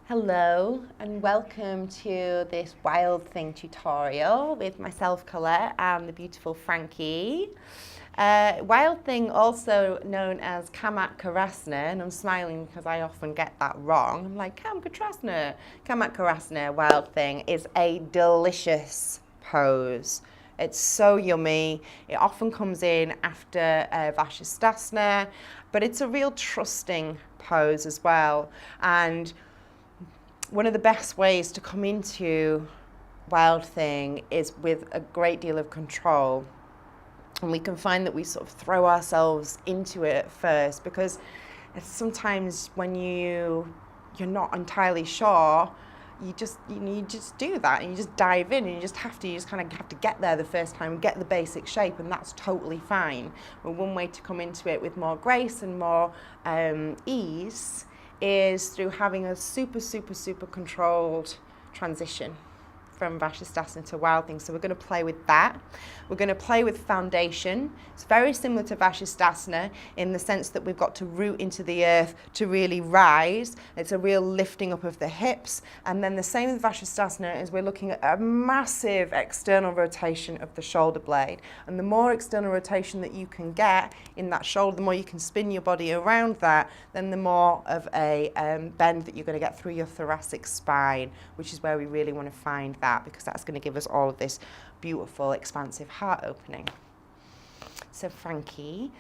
Hello and welcome to this Wild Thing tutorial with myself, Colette, and the beautiful Frankie. Wild Thing, also known as Camkatrasana, and I'm smiling because I often get that wrong. I'm like, Camkatrasana. Camkatrasana, Wild Thing, is a delicious pose. It's so yummy. It often comes in after Vashisthasana, but it's a real trusting pose as well. And one of the best ways to come into Wild Thing is with a great deal of control. And we can find that we sort of throw ourselves into it at first because sometimes when you're not entirely sure, you just do that and you just dive in and you just kind of have to get there the first time and get the basic shape, and that's totally fine. But one way to come into it with more grace and more ease is through having a super controlled transition from Vashisthasana to Wild Thing. So we're going to play with that. We're going to play with foundation. It's very similar to Vashisthasana in the sense that we've got to root into the earth to really rise. It's a real lifting up of the hips. And then the same with Vashisthasana is we're looking at a massive external rotation of the shoulder blade. And the more external rotation that you can get in that shoulder, the more you can spin your body around that, then the more of a bend that you're going to get through your thoracic spine, which is where we really want to find that, because that's going to give us all of this beautiful, expansive heart opening. So Frankie,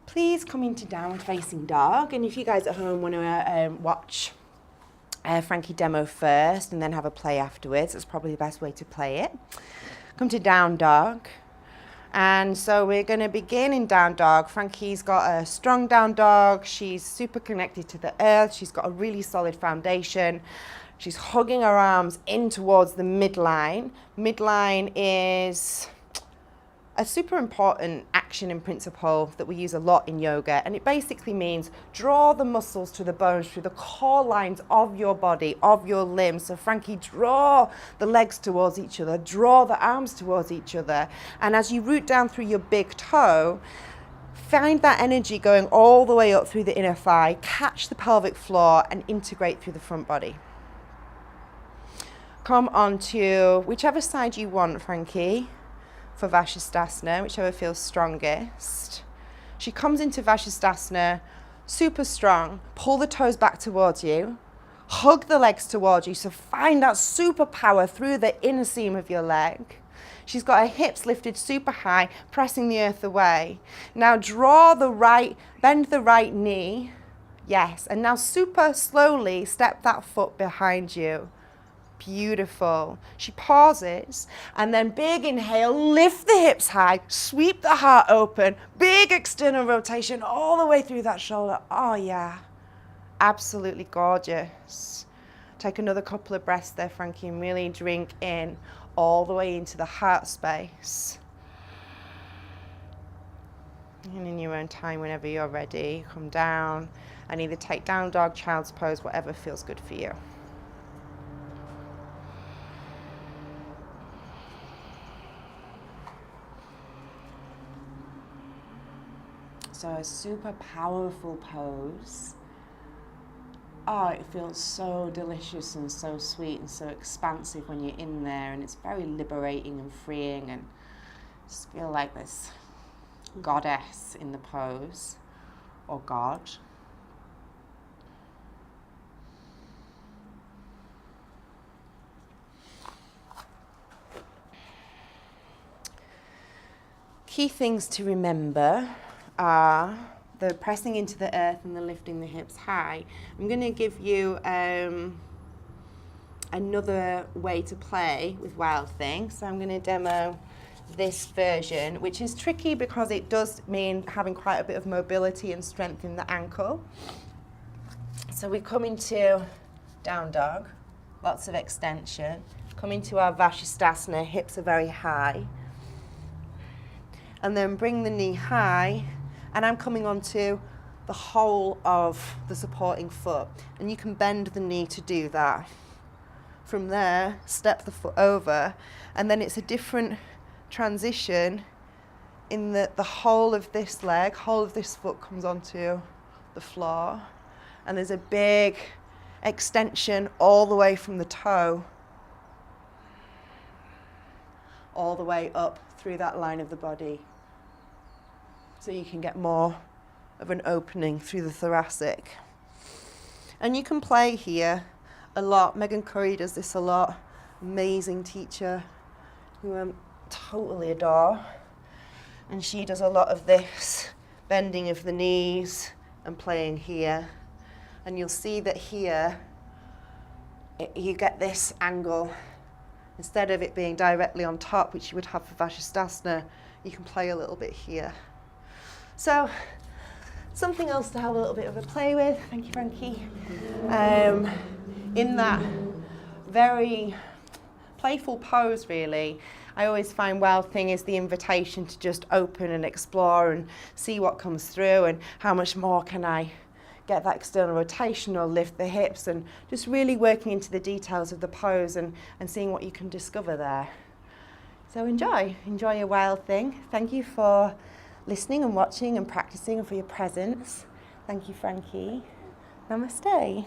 please come into downward facing dog. And if you guys at home want to watch Frankie demo first and then have a play afterwards, that's probably the best way to play it. Come to down dog. And so we're going to begin in down dog. Frankie's got a strong down dog. She's super connected to the earth. She's got a really solid foundation. She's hugging her arms in towards the midline. Midline is a super important action and principle that we use a lot in yoga. And it basically means draw the muscles to the bones through the core lines of your body, of your limbs. So Frankie, draw the legs towards each other, draw the arms towards each other. And as you root down through your big toe, find that energy going all the way up through the inner thigh, catch the pelvic floor and integrate through the front body. Come on to whichever side you want, Frankie, for Vashisthasana, whichever feels strongest. She comes into Vashisthasana super strong. Pull the toes back towards you. Hug the legs towards you. So find that super power through the inner seam of your leg. She's got her hips lifted super high, pressing the earth away. Now bend the right knee. Yes, and now super slowly step that foot behind you. Beautiful. She pauses and then big inhale, lift the hips high, sweep the heart open, big external rotation all the way through that shoulder. Oh yeah, absolutely gorgeous. Take another couple of breaths there, Frankie, and really drink in all the way into the heart space. And in your own time, whenever you're ready, come down and either take down dog, child's pose, whatever feels good for you. So a super powerful pose. Oh, it feels so delicious and so sweet and so expansive when you're in there, and it's very liberating and freeing, and just feel like this goddess in the pose, or god. Key things to remember are the pressing into the earth and the lifting the hips high. I'm going to give you another way to play with Wild Thing. So I'm going to demo this version, which is tricky because it does mean having quite a bit of mobility and strength in the ankle. So we come into down dog, lots of extension. Come into our Vashisthasana, hips are very high. And then bring the knee high, and I'm coming onto the whole of the supporting foot. And you can bend the knee to do that. From there, step the foot over, and then it's a different transition in that the whole of this leg, whole of this foot comes onto the floor. And there's a big extension all the way from the toe, all the way up through that line of the body. So you can get more of an opening through the thoracic. And you can play here a lot. Megan Curry does this a lot. Amazing teacher who I totally adore. And she does a lot of this bending of the knees and playing here. And you'll see that here you get this angle. Instead of it being directly on top, which you would have for Vashisthasana, you can play a little bit here. So, something else to have a little bit of a play with. Thank you, Frankie. In that very playful pose, really, I always find Wild Thing is the invitation to just open and explore and see what comes through and how much more can I get that external rotation or lift the hips, and just really working into the details of the pose and seeing what you can discover there. So enjoy your Wild Thing. Thank you for listening and watching and practicing and for your presence. Thank you, Frankie. Namaste.